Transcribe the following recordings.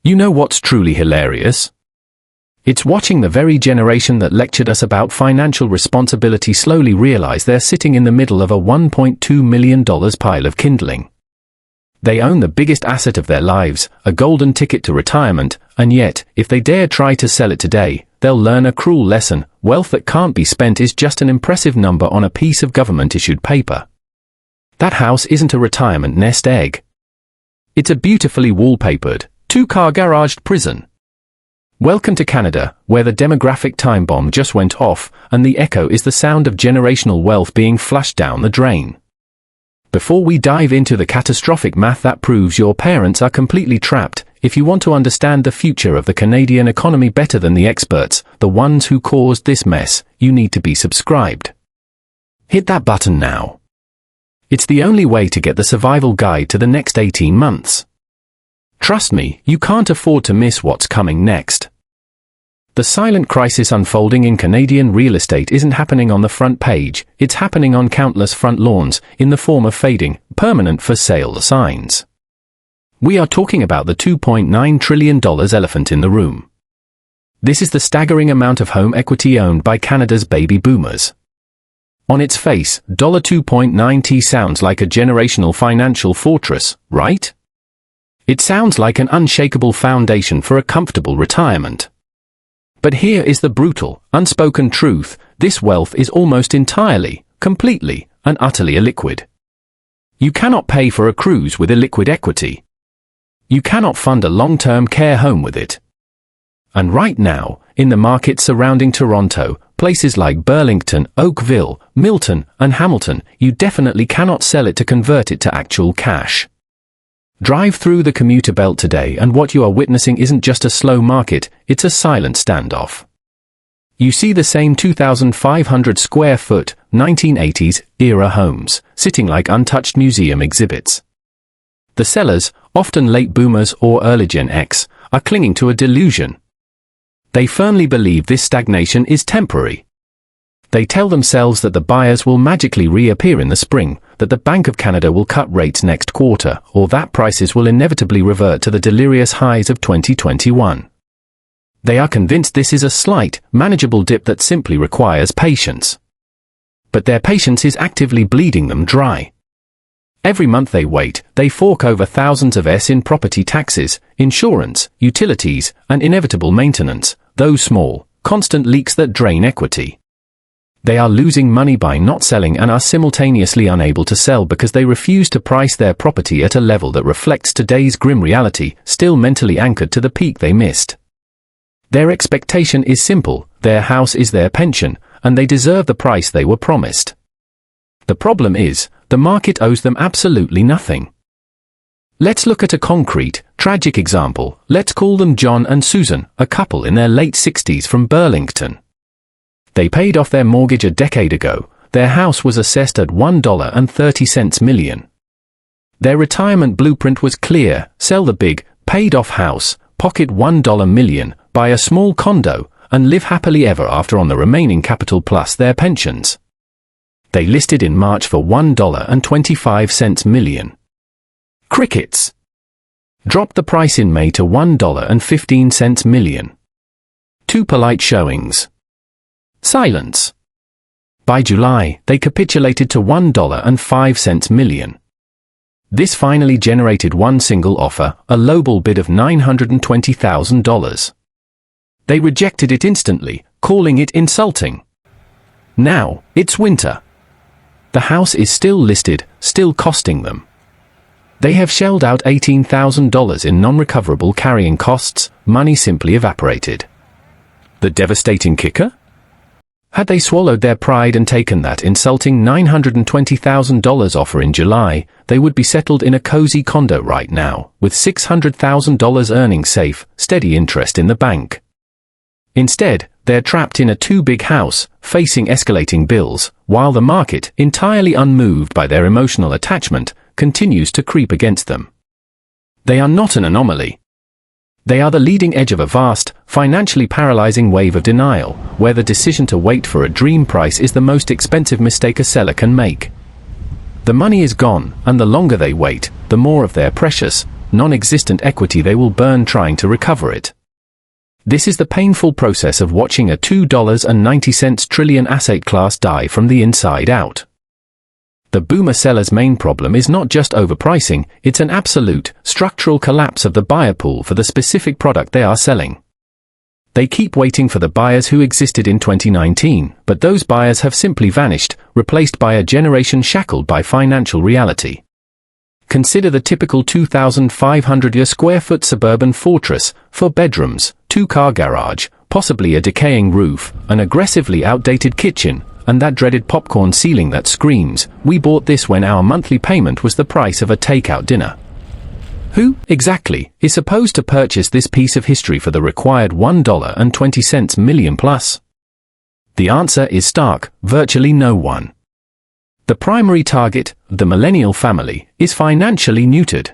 You know what's truly hilarious? It's watching the very generation that lectured us about financial responsibility slowly realize they're sitting in the middle of a $1.2 million pile of kindling. They own the biggest asset of their lives, a golden ticket to retirement, and yet, if they dare try to sell it today, they'll learn a cruel lesson: wealth that can't be spent is just an impressive number on a piece of government-issued paper. That house isn't a retirement nest egg. It's a beautifully wallpapered, two-car garaged prison. Welcome to Canada, where the demographic time bomb just went off, and the echo is the sound of generational wealth being flushed down the drain. Before we dive into the catastrophic math that proves your parents are completely trapped, if you want to understand the future of the Canadian economy better than the experts, the ones who caused this mess, you need to be subscribed. Hit that button now. It's the only way to get the survival guide to the next 18 months. Trust me, you can't afford to miss what's coming next. The silent crisis unfolding in Canadian real estate isn't happening on the front page, it's happening on countless front lawns, in the form of fading, permanent for sale signs. We are talking about the $2.9 trillion elephant in the room. This is the staggering amount of home equity owned by Canada's baby boomers. On its face, $2.9 sounds like a generational financial fortress, right? It sounds like an unshakable foundation for a comfortable retirement. But here is the brutal, unspoken truth: this wealth is almost entirely, completely, and utterly illiquid. You cannot pay for a cruise with illiquid equity. You cannot fund a long-term care home with it. And right now, in the markets surrounding Toronto, places like Burlington, Oakville, Milton, and Hamilton, you definitely cannot sell it to convert it to actual cash. Drive through the commuter belt today and what you are witnessing isn't just a slow market, it's a silent standoff. You see the same 2,500 square foot, 1980s era homes, sitting like untouched museum exhibits. The sellers, often late boomers or early Gen X, are clinging to a delusion. They firmly believe this stagnation is temporary. They tell themselves that the buyers will magically reappear in the spring, that the Bank of Canada will cut rates next quarter, or that prices will inevitably revert to the delirious highs of 2021. They are convinced this is a slight, manageable dip that simply requires patience. But their patience is actively bleeding them dry. Every month they wait, they fork over thousands of in property taxes, insurance, utilities, and inevitable maintenance, those small, constant leaks that drain equity. They are losing money by not selling and are simultaneously unable to sell because they refuse to price their property at a level that reflects today's grim reality, still mentally anchored to the peak they missed. Their expectation is simple: their house is their pension, and they deserve the price they were promised. The problem is, the market owes them absolutely nothing. Let's look at a concrete, tragic example. Let's call them John and Susan, a couple in their late 60s from Burlington. They paid off their mortgage a decade ago. Their house was assessed at $1.30 million. Their retirement blueprint was clear: sell the big, paid-off house, pocket $1 million, buy a small condo, and live happily ever after on the remaining capital plus their pensions. They listed in March for $1.25 million. Crickets. Dropped the price in May to $1.15 million. 2 polite showings. Silence. By July, they capitulated to $1.05 million. This finally generated one single offer, a lowball bid of $920,000. They rejected it instantly, calling it insulting. Now, it's winter. The house is still listed, still costing them. They have shelled out $18,000 in non-recoverable carrying costs, money simply evaporated. The devastating kicker? Had they swallowed their pride and taken that insulting $920,000 offer in July, they would be settled in a cozy condo right now, with $600,000 earning safe, steady interest in the bank. Instead, they're trapped in a too-big house, facing escalating bills, while the market, entirely unmoved by their emotional attachment, continues to creep against them. They are not an anomaly. They are the leading edge of a vast, financially paralyzing wave of denial, where the decision to wait for a dream price is the most expensive mistake a seller can make. The money is gone, and the longer they wait, the more of their precious, non-existent equity they will burn trying to recover it. This is the painful process of watching a $2.90 trillion asset class die from the inside out. The boomer sellers' main problem is not just overpricing, it's an absolute, structural collapse of the buyer pool for the specific product they are selling. They keep waiting for the buyers who existed in 2019, but those buyers have simply vanished, replaced by a generation shackled by financial reality. Consider the typical 2,500 square foot suburban fortress, 4 bedrooms, 2-car garage, possibly a decaying roof, an aggressively outdated kitchen, and that dreaded popcorn ceiling that screams, "We bought this when our monthly payment was the price of a takeout dinner." Who, exactly, is supposed to purchase this piece of history for the required $1.20 million plus? The answer is stark: virtually no one. The primary target, the millennial family, is financially neutered.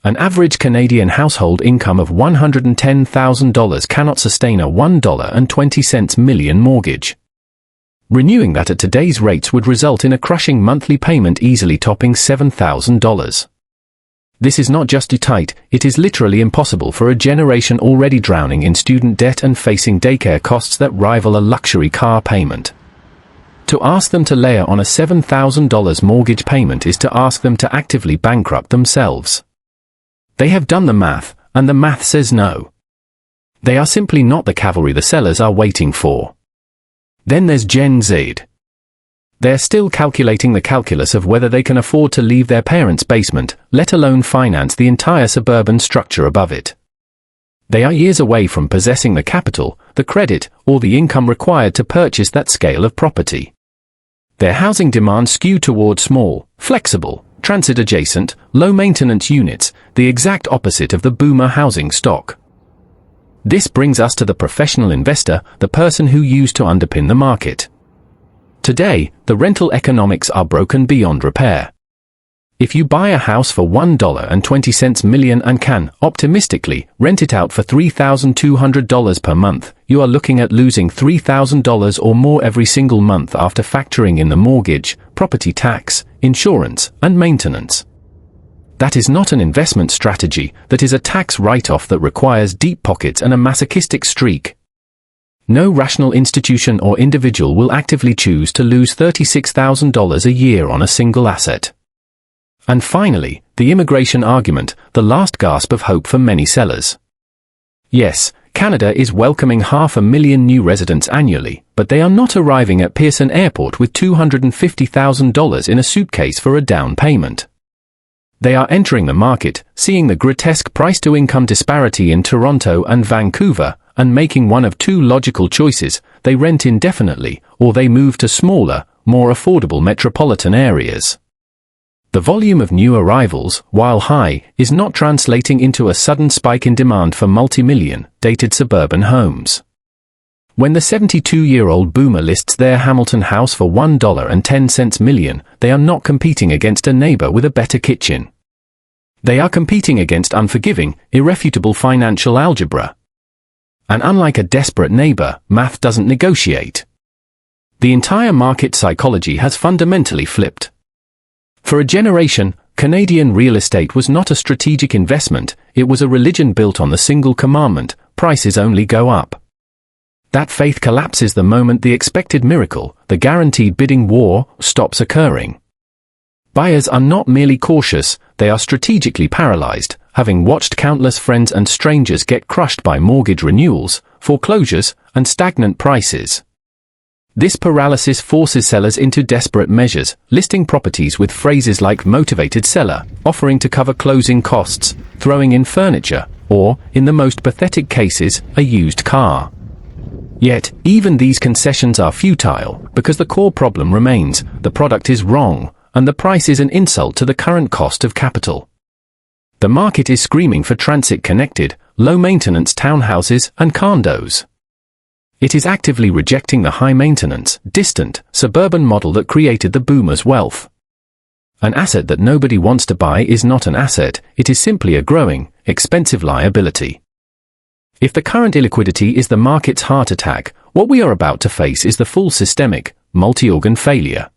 An average Canadian household income of $110,000 cannot sustain a $1.20 million mortgage. Renewing that at today's rates would result in a crushing monthly payment easily topping $7,000. This is not just too tight, it is literally impossible for a generation already drowning in student debt and facing daycare costs that rival a luxury car payment. To ask them to layer on a $7,000 mortgage payment is to ask them to actively bankrupt themselves. They have done the math, and the math says no. They are simply not the cavalry the sellers are waiting for. Then there's Gen Z. They're still calculating the calculus of whether they can afford to leave their parents' basement, let alone finance the entire suburban structure above it. They are years away from possessing the capital, the credit, or the income required to purchase that scale of property. Their housing demands skew toward small, flexible, transit-adjacent, low-maintenance units, the exact opposite of the boomer housing stock. This brings us to the professional investor, the person who used to underpin the market. Today, the rental economics are broken beyond repair. If you buy a house for $1.20 million and can, optimistically, rent it out for $3,200 per month, you are looking at losing $3,000 or more every single month after factoring in the mortgage, property tax, insurance, and maintenance. That is not an investment strategy, that is a tax write-off that requires deep pockets and a masochistic streak. No rational institution or individual will actively choose to lose $36,000 a year on a single asset. And finally, the immigration argument, the last gasp of hope for many sellers. Yes, Canada is welcoming 500,000 new residents annually, but they are not arriving at Pearson Airport with $250,000 in a suitcase for a down payment. They are entering the market, seeing the grotesque price-to-income disparity in Toronto and Vancouver, and making one of two logical choices: they rent indefinitely, or they move to smaller, more affordable metropolitan areas. The volume of new arrivals, while high, is not translating into a sudden spike in demand for multi-million, dated suburban homes. When the 72-year-old boomer lists their Hamilton house for $1.10 million, they are not competing against a neighbor with a better kitchen. They are competing against unforgiving, irrefutable financial algebra. And unlike a desperate neighbor, math doesn't negotiate. The entire market psychology has fundamentally flipped. For a generation, Canadian real estate was not a strategic investment, it was a religion built on the single commandment: prices only go up. That faith collapses the moment the expected miracle, the guaranteed bidding war, stops occurring. Buyers are not merely cautious, they are strategically paralyzed, having watched countless friends and strangers get crushed by mortgage renewals, foreclosures, and stagnant prices. This paralysis forces sellers into desperate measures, listing properties with phrases like "motivated seller," offering to cover closing costs, throwing in furniture, or, in the most pathetic cases, a used car. Yet, even these concessions are futile, because the core problem remains: the product is wrong, and the price is an insult to the current cost of capital. The market is screaming for transit-connected, low-maintenance townhouses and condos. It is actively rejecting the high-maintenance, distant, suburban model that created the boomers' wealth. An asset that nobody wants to buy is not an asset, it is simply a growing, expensive liability. If the current illiquidity is the market's heart attack, what we are about to face is the full systemic, multi-organ failure.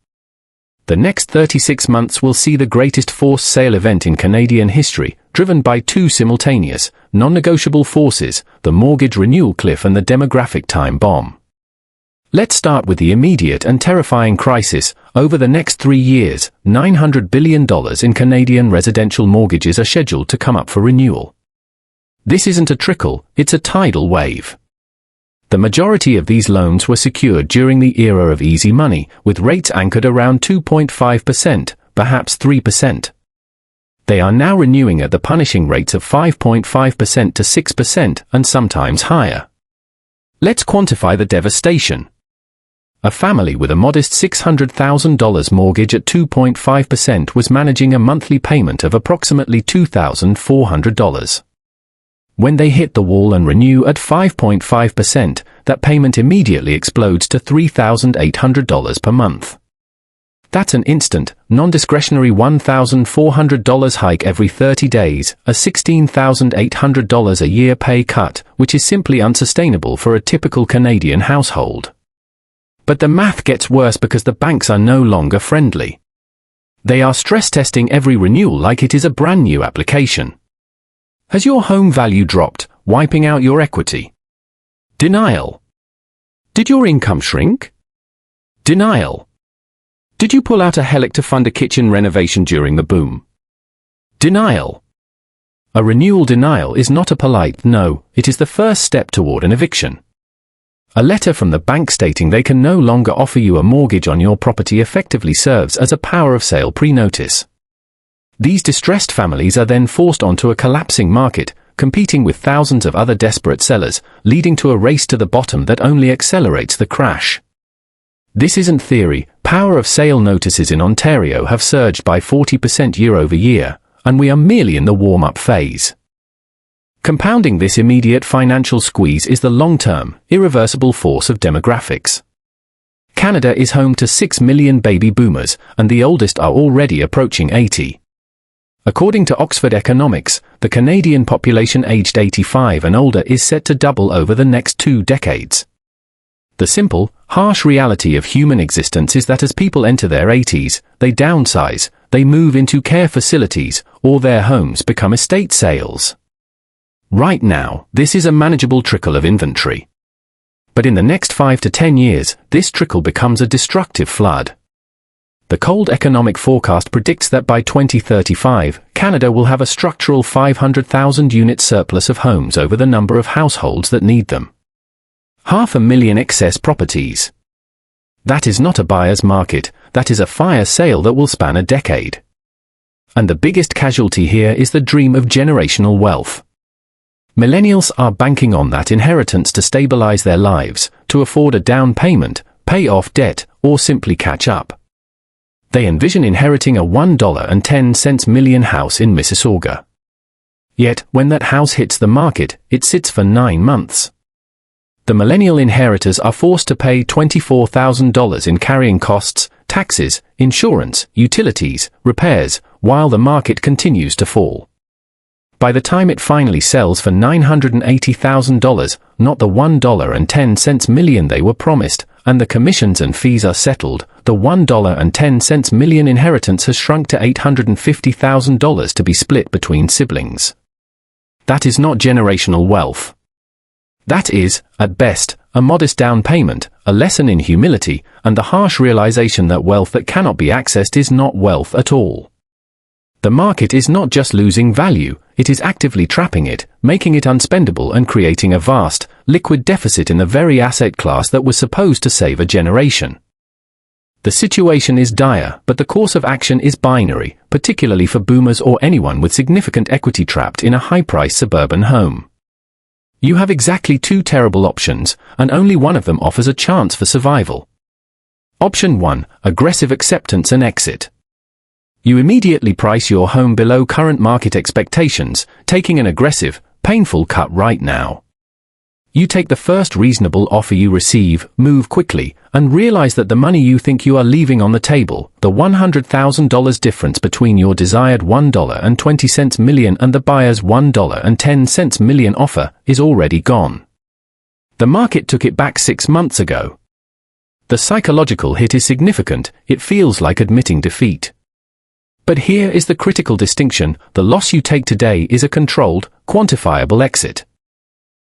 The next 36 months will see the greatest forced sale event in Canadian history, driven by two simultaneous, non-negotiable forces, the mortgage renewal cliff and the demographic time bomb. Let's start with the immediate and terrifying crisis. Over the next 3 years, $900 billion in Canadian residential mortgages are scheduled to come up for renewal. This isn't a trickle, it's a tidal wave. The majority of these loans were secured during the era of easy money, with rates anchored around 2.5%, perhaps 3%. They are now renewing at the punishing rates of 5.5% to 6% and sometimes higher. Let's quantify the devastation. A family with a modest $600,000 mortgage at 2.5% was managing a monthly payment of approximately $2,400. When they hit the wall and renew at 5.5%, that payment immediately explodes to $3,800 per month. That's an instant, non-discretionary $1,400 hike every 30 days, a $16,800 a year pay cut, which is simply unsustainable for a typical Canadian household. But the math gets worse because the banks are no longer friendly. They are stress testing every renewal like it is a brand new application. Has your home value dropped, wiping out your equity? Denial. Did your income shrink? Denial. Did you pull out a HELOC to fund a kitchen renovation during the boom? Denial. A renewal denial is not a polite no, it is the first step toward an eviction. A letter from the bank stating they can no longer offer you a mortgage on your property effectively serves as a power of sale pre-notice. These distressed families are then forced onto a collapsing market, competing with thousands of other desperate sellers, leading to a race to the bottom that only accelerates the crash. This isn't theory. Power of sale notices in Ontario have surged by 40% year over year, and we are merely in the warm-up phase. Compounding this immediate financial squeeze is the long-term, irreversible force of demographics. Canada is home to 6 million baby boomers, and the oldest are already approaching 80. According to Oxford Economics, the Canadian population aged 85 and older is set to double over the next 2 decades. The simple, harsh reality of human existence is that as people enter their 80s, they downsize, they move into care facilities, or their homes become estate sales. Right now, this is a manageable trickle of inventory. But in the next 5 to 10 years, this trickle becomes a destructive flood. The Cold Economic Forecast predicts that by 2035, Canada will have a structural 500,000 unit surplus of homes over the number of households that need them. 500,000 excess properties. That is not a buyer's market, that is a fire sale that will span a decade. And the biggest casualty here is the dream of generational wealth. Millennials are banking on that inheritance to stabilize their lives, to afford a down payment, pay off debt, or simply catch up. They envision inheriting a $1.10 million house in Mississauga. Yet, when that house hits the market, it sits for 9 months. The millennial inheritors are forced to pay $24,000 in carrying costs, taxes, insurance, utilities, repairs, while the market continues to fall. By the time it finally sells for $980,000, not the $1.10 million they were promised, and the commissions and fees are settled, the $1.10 million inheritance has shrunk to $850,000 to be split between siblings. That is not generational wealth. That is, at best, a modest down payment, a lesson in humility, and the harsh realization that wealth that cannot be accessed is not wealth at all. The market is not just losing value, it is actively trapping it, making it unspendable and creating a vast, liquid deficit in the very asset class that was supposed to save a generation. The situation is dire, but the course of action is binary, particularly for boomers or anyone with significant equity trapped in a high-priced suburban home. You have exactly 2 terrible options, and only one of them offers a chance for survival. Option 1, aggressive acceptance and exit. You immediately price your home below current market expectations, taking an aggressive, painful cut right now. You take the first reasonable offer you receive, move quickly, and realize that the money you think you are leaving on the table, the $100,000 difference between your desired $1.20 million and the buyer's $1.10 million offer, is already gone. The market took it back 6 months ago. The psychological hit is significant, it feels like admitting defeat. But here is the critical distinction: the loss you take today is a controlled, quantifiable exit.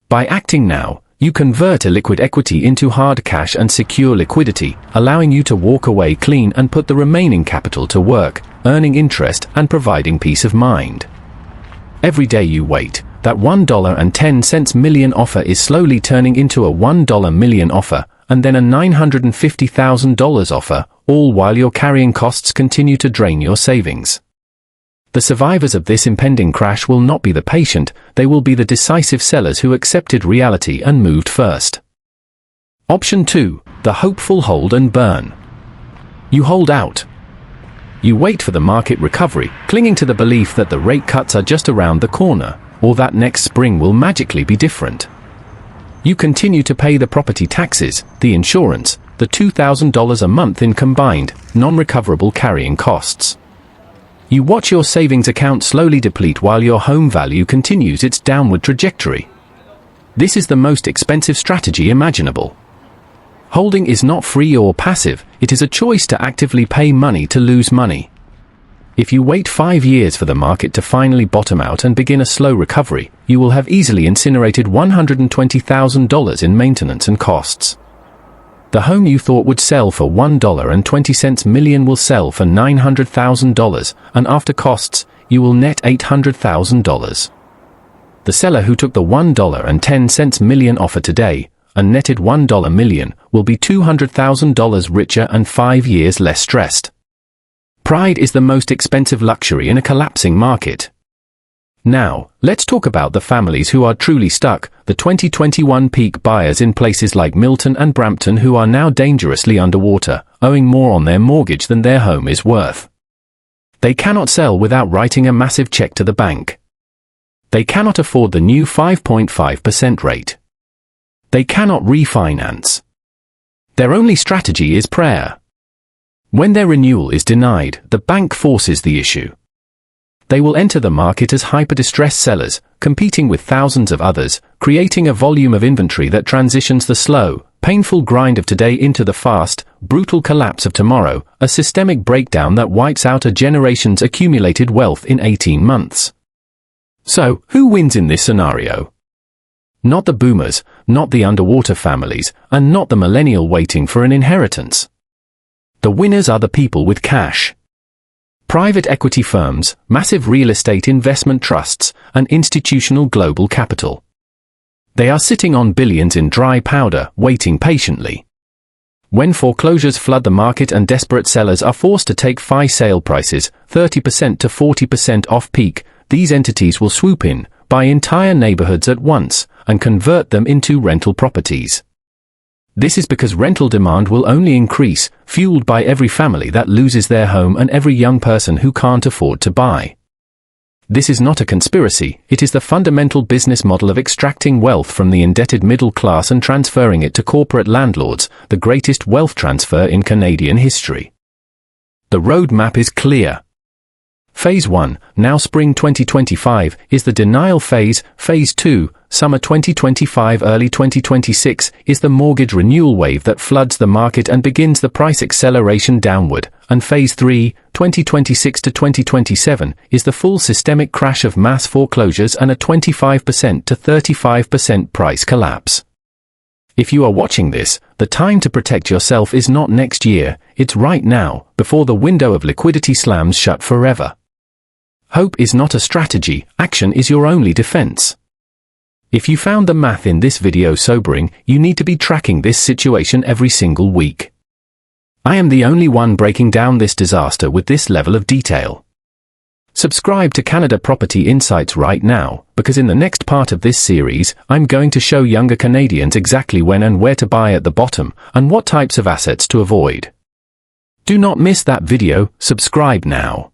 By acting now, you convert illiquid equity into hard cash and secure liquidity, allowing you to walk away clean and put the remaining capital to work, earning interest and providing peace of mind. Every day you wait, that $1.10 million offer is slowly turning into a $1 million offer, and then a $950,000 offer, all while your carrying costs continue to drain your savings. The survivors of this impending crash will not be the patient, they will be the decisive sellers who accepted reality and moved first. Option 2, the hopeful hold and burn. You hold out. You wait for the market recovery, clinging to the belief that the rate cuts are just around the corner, or that next spring will magically be different. You continue to pay the property taxes, the insurance, the $2,000 a month in combined, non-recoverable carrying costs. You watch your savings account slowly deplete while your home value continues its downward trajectory. This is the most expensive strategy imaginable. Holding is not free or passive, it is a choice to actively pay money to lose money. If you wait 5 years for the market to finally bottom out and begin a slow recovery, you will have easily incinerated $120,000 in maintenance and costs. The home you thought would sell for $1.20 million will sell for $900,000, and after costs, you will net $800,000. The seller who took the $1.10 million offer today, and netted $1 million, will be $200,000 richer and 5 years less stressed. Pride is the most expensive luxury in a collapsing market. Now, let's talk about the families who are truly stuck, the 2021 peak buyers in places like Milton and Brampton who are now dangerously underwater, owing more on their mortgage than their home is worth. They cannot sell without writing a massive check to the bank. They cannot afford the new 5.5% rate. They cannot refinance. Their only strategy is prayer. When their renewal is denied, the bank forces the issue. They will enter the market as hyper-distressed sellers, competing with thousands of others, creating a volume of inventory that transitions the slow, painful grind of today into the fast, brutal collapse of tomorrow, a systemic breakdown that wipes out a generation's accumulated wealth in 18 months. So, who wins in this scenario? Not the boomers, not the underwater families, and not the millennial waiting for an inheritance. The winners are the people with cash. Private equity firms, massive real estate investment trusts, and institutional global capital. They are sitting on billions in dry powder, waiting patiently. When foreclosures flood the market and desperate sellers are forced to take FI sale prices 30% to 40% off peak, these entities will swoop in, buy entire neighborhoods at once, and convert them into rental properties. This is because rental demand will only increase, fueled by every family that loses their home and every young person who can't afford to buy. This is not a conspiracy, it is the fundamental business model of extracting wealth from the indebted middle class and transferring it to corporate landlords, the greatest wealth transfer in Canadian history. The roadmap is clear. Phase 1, now spring 2025, is the denial phase. Phase 2, summer 2025 early 2026, is the mortgage renewal wave that floods the market and begins the price acceleration downward, and Phase 3, 2026 to 2027, is the full systemic crash of mass foreclosures and a 25% to 35% price collapse. If you are watching this, the time to protect yourself is not next year, it's right now, before the window of liquidity slams shut forever. Hope is not a strategy, action is your only defense. If you found the math in this video sobering, you need to be tracking this situation every single week. I am the only one breaking down this disaster with this level of detail. Subscribe to Canada Property Insights right now, because in the next part of this series, I'm going to show younger Canadians exactly when and where to buy at the bottom, and what types of assets to avoid. Do not miss that video, subscribe now.